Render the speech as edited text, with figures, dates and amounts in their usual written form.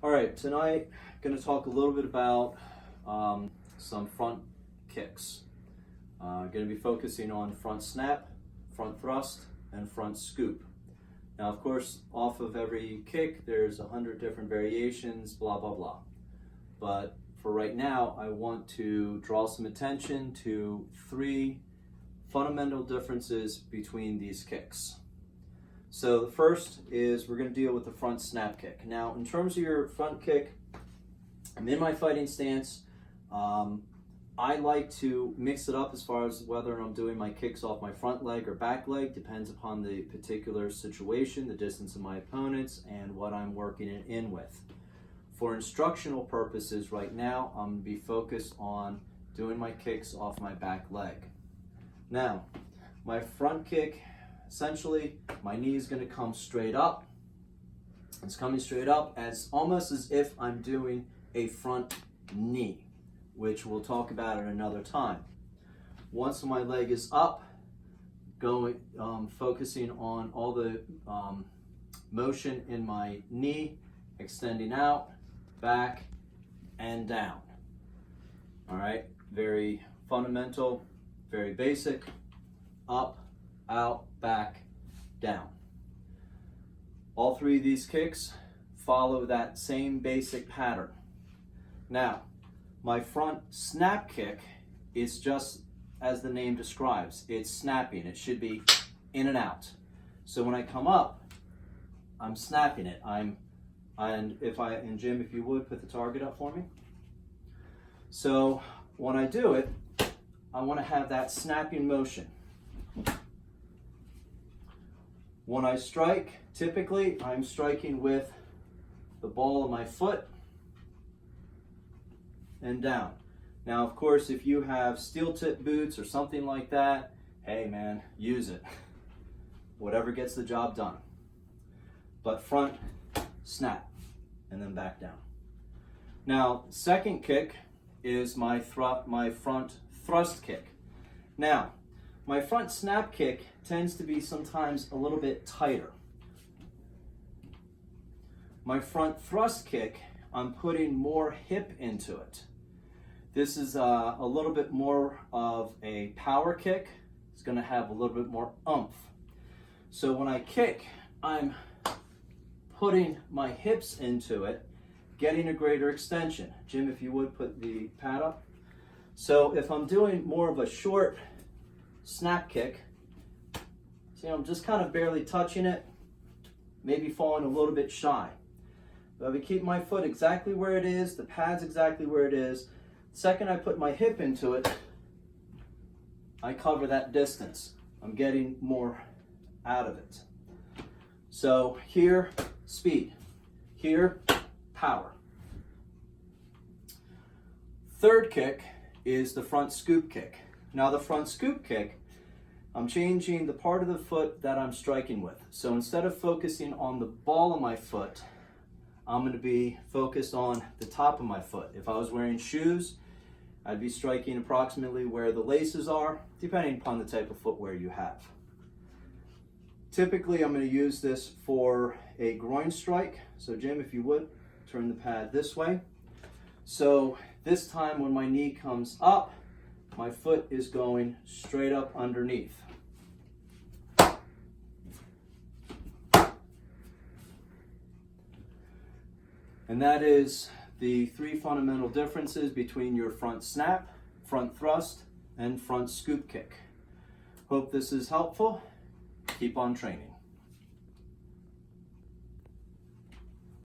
All right, tonight I'm going to talk a little bit about some front kicks. Going to be focusing on front snap, front thrust, and front scoop. Now, of course, off of every kick, there's 100 different variations, blah, blah, blah. But for right now, I want to draw some attention to 3 fundamental differences between these kicks. So the first is we're going to deal with the front snap kick. Now, in terms of your front kick, I'm in my fighting stance. I like to mix it up as far as whether I'm doing my kicks off my front leg or back leg. Depends upon the particular situation, the distance of my opponents, and what I'm working it in with. For instructional purposes right now, I'm going to be focused on doing my kicks off my back leg. Now, my front kick, essentially, my knee is going to come straight up. It's coming straight up almost as if I'm doing a front knee, which we'll talk about at another time. Once my leg is up, focusing on all the motion in my knee, extending out, back, and down. All right, very fundamental, very basic, up, out, back, down. All 3 of these kicks follow that same basic pattern. Now, my front snap kick is just as the name describes. It's snapping. It should be in and out. So when I come up, I'm snapping it. And Jim, if you would put the target up for me. So when I do it, I want to have that snapping motion. When I strike, typically I'm striking with the ball of my foot and down. Now, of course, if you have steel tip boots or something like that, hey man, use it. Whatever gets the job done. But front, snap, and then back down. Now, second kick is my front thrust kick. Now, my front snap kick tends to be sometimes a little bit tighter. My front thrust kick, I'm putting more hip into it. This is a little bit more of a power kick. It's going to have a little bit more oomph. So when I kick, I'm putting my hips into it, getting a greater extension. Jim, if you would put the pad up. So if I'm doing more of a short snap kick, see, I'm just kind of barely touching it, maybe falling a little bit shy. But if I keep my foot exactly where it is, the pad's exactly where it is, the second I put my hip into it, I cover that distance. I'm getting more out of it. So here, speed. Here, power. Third kick is the front scoop kick. Now the front scoop kick, I'm changing the part of the foot that I'm striking with. So instead of focusing on the ball of my foot, I'm going to be focused on the top of my foot. If I was wearing shoes, I'd be striking approximately where the laces are, depending upon the type of footwear you have. Typically, I'm going to use this for a groin strike. So Jim, if you would, turn the pad this way. So this time when my knee comes up, my foot is going straight up underneath. And that is the 3 fundamental differences between your front snap, front thrust, and front scoop kick. Hope this is helpful. Keep on training.